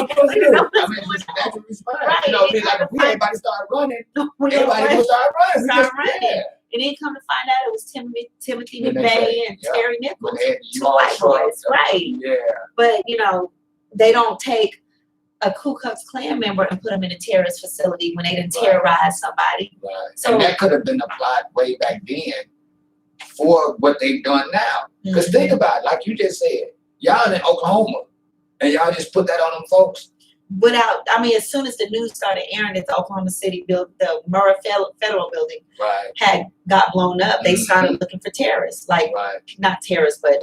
know what's going on. I mean, it's a natural response. Right. You know, like if everybody started running, everybody would start running. Yeah. And then come to find out it was Timothy McVeigh and Terry Nichols, two white boys, right? Yeah. But you know, they don't take a Ku Klux Klan member and put them in a terrorist facility when they didn't terrorize somebody. Right. So and that could have been applied way back then for what they've done now. Because think about it, like you just said, y'all in Oklahoma, and y'all just put that on them folks. Without, I mean, as soon as the news started airing that the Oklahoma City the Murrah Federal Building had got blown up, they started looking for terrorists, like not terrorists, but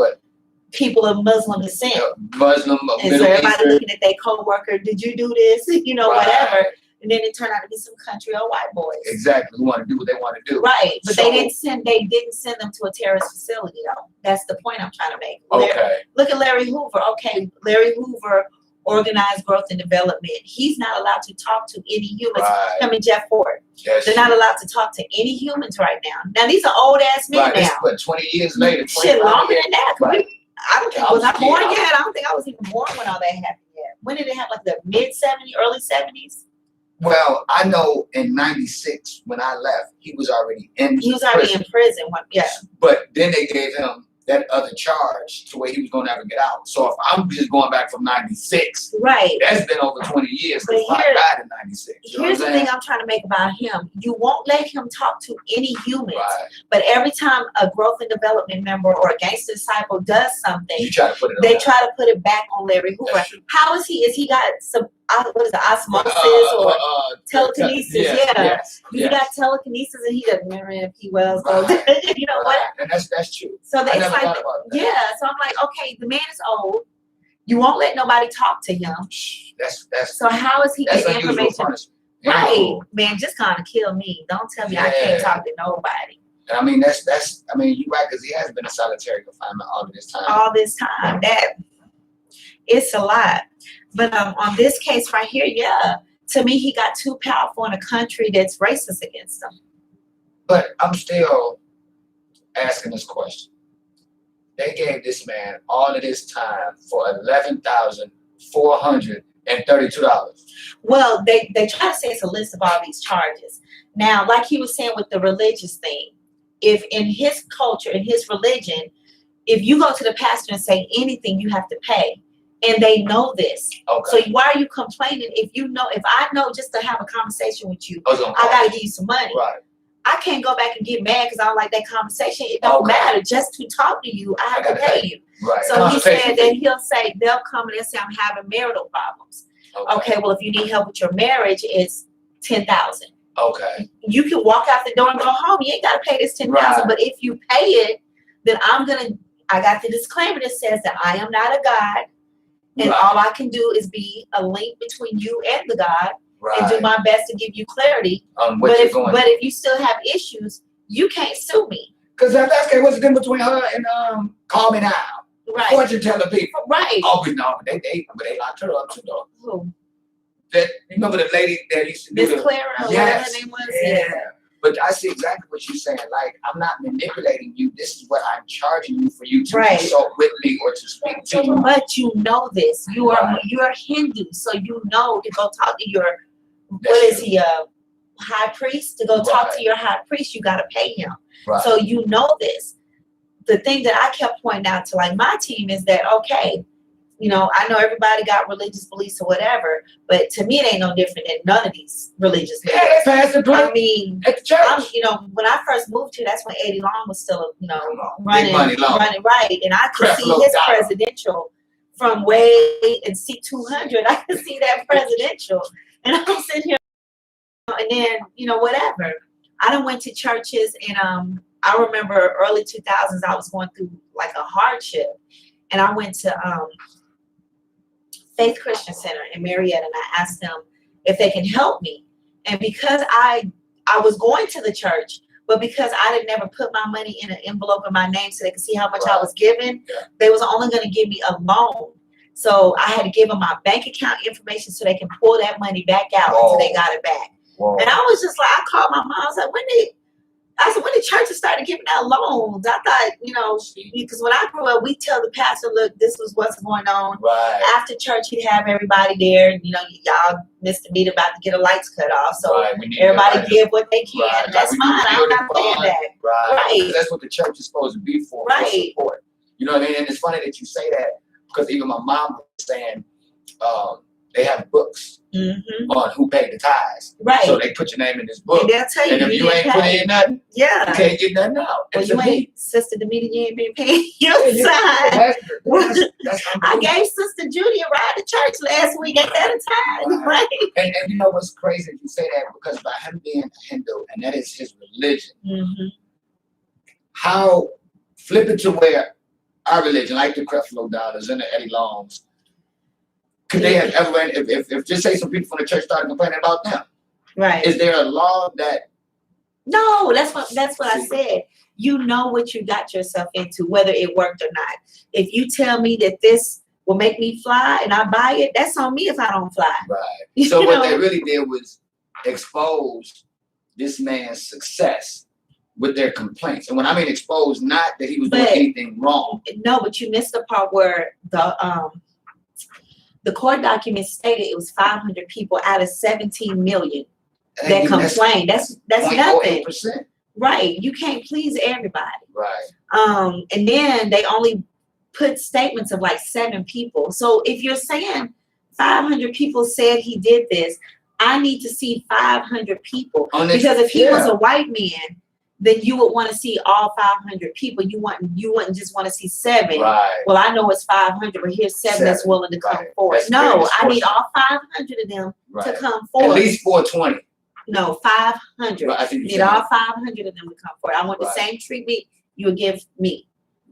people of Muslim descent. Muslim, and so everybody looking at their co-worker, did you do this? You know, whatever. And then it turned out to be some country old white boys. Exactly, who want to do what they want to do. Right, but they didn't send them to a terrorist facility though. That's the point I'm trying to make. Look at Larry Hoover. Okay, Larry Hoover organized growth and development. He's not allowed to talk to any humans. Him and Jeff Ford. They're not allowed to talk to any humans right now. Now these are old ass men now. But 20 years later. Shit, longer than that. I don't think was I born yet. I don't think I was even born when all that happened yet. When did it happen? Like the mid 70s, early 70s? Well, I know in '96 when I left, he was already in. He was already in prison. But then they gave him that other charge to where he was going to never get out. So if I'm just going back from '96, that's been over 20 years. But I died in '96. Here's the thing I'm trying to make about him: you won't let him talk to any humans. But every time a growth and development member or a gangster disciple does something, try to put it back on Larry Hoover. How is he? Is he got some? What is it, osmosis or telekinesis? He got telekinesis and he doesn't remember if he was. You know what? And that's true. So it's like, so I'm like, okay, the man is old. You won't let nobody talk to him. So how is he getting information? Right, man, just kind of kill me. Don't tell me I can't talk to nobody. I mean, I mean, you're right, because he has been in solitary confinement all of this time. All this time, it's a lot. But on this case right here, to me, he got too powerful in a country that's racist against him. But I'm still asking this question. They gave this man all of this time for $11,432. Well, they try to say it's a list of all these charges. Now, like he was saying with the religious thing, if in his culture, in his religion, if you go to the pastor and say anything, you have to pay. And they know this. So why are you complaining if I know just to have a conversation with you, I got to give you some money. I can't go back and get mad because I don't like that conversation. It don't matter. Just to talk to you, I have to pay you. So he said that they'll come and they'll say, I'm having marital problems. Okay, well, if you need help with your marriage, it's $10,000. You can walk out the door and go home. You ain't got to pay this $10,000. But if you pay it, then I got the disclaimer that says that I am not a God. And all I can do is be a link between you and the God and do my best to give you clarity. But if you still have issues, you can't sue me. Because that's what's the difference between her and Call Me Now. Fortune teller people. Oh, but no, they locked her up too, though. Who? You remember the lady that used to do Miss Clara, whatever her name was? But I see exactly what you're saying. Like, I'm not manipulating you. This is what I'm charging you for you to consult with me or to speak to you. But you know this. You're Hindu, so you know to go talk to your high priest? To go talk to your high priest, you got to pay him. So you know this. The thing that I kept pointing out to like my team is that, okay, you know, I know everybody got religious beliefs or whatever, but to me, it ain't no different than none of these religious beliefs. I mean, at the church. You know, when I first moved here, that's when Eddie Long was still, you know, running right. And I could see his presidential from way in C200. I could see that presidential. And I'm sitting here, and then, you know, whatever. I done went to churches, and I remember early 2000s, I was going through like a hardship. And I went to Faith Christian Center in Marietta, and I asked them if they can help me. And because I was going to the church, but because I had never put my money in an envelope in my name so they could see how much I was giving, they was only going to give me a loan. So I had to give them my bank account information so they can pull that money back out until they got it back. And I was just like, I called my mom. I was like, I said, when the churches started giving out loans, I thought, you know, because when I grew up, we tell the pastor, look, this was what's going on. Right. After church, he'd have everybody there. You know, y'all Ms. Damita about to get her lights cut off. So everybody give what they can. Right. That's fine. I'm not saying that. Right. That's what the church is supposed to be for. Right. For support. You know what I mean? And it's funny that you say that because even my mom was saying they have books on who paid the tithes. Right. So they put your name in this book. And they'll tell you. And if you ain't put in nothing, you can't get nothing out. Well, you ain't, Sister Damita, you ain't been paying your tithe. I gave Sister Judy a ride to church last week. Ain't that a tithe? Right. And you know what's crazy if you say that, because by him being a Hindu, and that is his religion, how flip it to where our religion, like the Creflo Dollars and the Eddie Longs, could they have ever, if just say some people from the church started complaining about them? Right. Is there a law that? No, that's what I said. You know what you got yourself into, whether it worked or not. If you tell me that this will make me fly and I buy it, that's on me if I don't fly. Right. So what they really did was expose this man's success with their complaints. And when I mean expose, not that he was doing anything wrong. No, but you missed the part where the court documents stated it was 500 people out of 17 million that complained. That's nothing. Right. You can't please everybody. Right. And then they only put statements of like 7 people. So if you're saying 500 people said he did this, I need to see 500 people. Because if he was a white man, then you would want to see all 500 people. You wouldn't just want to see 7. Right. Well, I know it's 500, but here's 7 that's willing to come forward. No, I need all 500 of them to come forward. At least 420. No, 500. Right, need all 500 of them to come forward. I want the same treatment you would give me.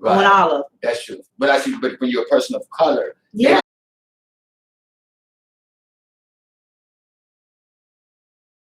I want all of them. That's true. But but when you're a person of color, yeah,